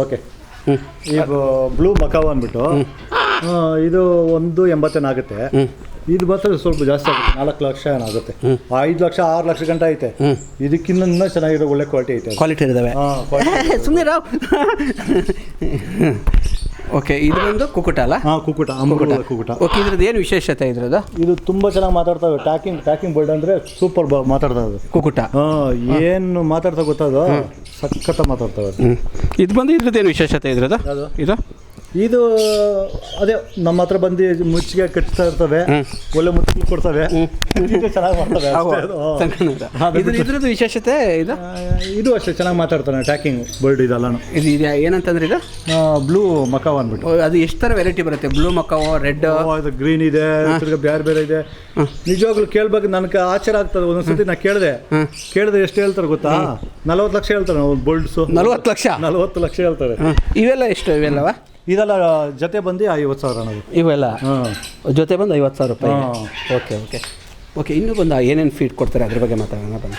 Okay. ಈಗ blue Macau ಅಂದ್ಬಿಟ್ಟು ಇದು 180 ಆಗುತ್ತೆ. ಇದು ಮಾತ್ರ ಸ್ವಲ್ಪ ಜಾಸ್ತಿ ಆಗುತ್ತೆ, 4 ಲಕ್ಷ ಏನಾಗುತ್ತೆ. 5 ಲಕ್ಷ 6 ಲಕ್ಷ ಗಂಟೆ ಐತೆ. ಇದಕ್ಕಿನ್ನ ಇನ್ನೂ ಚೆನ್ನಾಗಿರೋ ಒಳ್ಳೆ ಕ್ವಾಲಿಟಿ ಐತೆ. ಕ್ವಾಲಿಟಿ ಇದ್ದಾವೆ. ಸುಮ್ಮನೆ ರಾವ್. ಓಕೆ, ಇದು ಒಂದು ಕುಕ್ಕುಟ ಅಲ್ಲ? ಹಾಂ, ಕುಕ್ಕುಟ, ಅಮೃತ ಕುಕ್ಕುಟ. ಓಕೆ, ಇದ್ರದ್ದು ಏನು ವಿಶೇಷತೆ ಇದ್ರದ್ದು? ಇದು ತುಂಬ ಚೆನ್ನಾಗಿ ಮಾತಾಡ್ತವೆ. ಟ್ಯಾಕಿಂಗ್ ಬರ್ಡ್ ಅಂದರೆ ಸೂಪರ್ ಮಾತಾಡ್ತವೆ ಕುಕ್ಕುಟ. ಏನು ಮಾತಾಡ್ತಾ ಗೊತ್ತದು, ಸಖತ್ತ ಮಾತಾಡ್ತವೆ. ಇದು ಬಂದು ಇದ್ರದ್ದು ಏನು ವಿಶೇಷತೆ ಇದ್ರದ್ದು? ಇದು ಅದೇ ನಮ್ಮ ಹತ್ರ ಬಂದು ಮುಚ್ಚಿಗೆ ಕಟ್ತಾ ಇರ್ತವೆ, ಒಳ್ಳೆ ಮುಚ್ಚಿಗೆ ಕೊಡ್ತವೆ, ಚೆನ್ನಾಗಿ ಮಾಡ್ತವೆ. ಇದ್ರದ್ದು ವಿಶೇಷತೆ ಇದು ಅಷ್ಟೇ ಚೆನ್ನಾಗಿ ಮಾತಾಡ್ತಾನೆ. ಟ್ಯಾಕಿಂಗ್ ಬರ್ಡ್ ಇದೆಲ್ಲ. ಇದು ಏನಂತಂದ್ರೆ ಇದು ಬ್ಲೂ ಮಕಾವ್ ಅಂದ್ಬಿಟ್ಟು. ಅದು ಎಷ್ಟು ಥರ ವೆರೈಟಿ ಬರುತ್ತೆ? ಬ್ಲೂ ಮಕಾವ್, ರೆಡ್, ಇದು ಗ್ರೀನ್ ಇದೆ, ಬೇರೆ ಇದೆ. ನಿಜವಾಗ್ಲೂ ಕೇಳ್ಬೇಕು, ನನಗೆ ಆಶ್ಚರ್ಯ ಆಗ್ತದೆ. ಒಂದೊಂದ್ಸತಿ ನಾ ಕೇಳಿದ್ರೆ ಎಷ್ಟು ಹೇಳ್ತಾರೆ ಗೊತ್ತಾ? 40 ಲಕ್ಷ ಹೇಳ್ತಾರೆ ಬರ್ಡ್ಸು. 40 ಲಕ್ಷ ಹೇಳ್ತಾರೆ. ಇವೆಲ್ಲ ಎಷ್ಟು? ಇವೆಲ್ಲವ ಇದೆಲ್ಲ ಜೊತೆ ಬಂದು 50,000 ಅನ್ನೋದು. ಇವೆಲ್ಲ ಜೊತೆ ಬಂದು 50,000 ರೂಪಾಯಿ. Okay okay okay. ಇನ್ನೂ ಬಂದು ಏನೇನು ಫೀಡ್ ಕೊಡ್ತಾರೆ ಅದ್ರ ಬಗ್ಗೆ ಮಾತಾಡೋಣ ಬನ್ನಿ.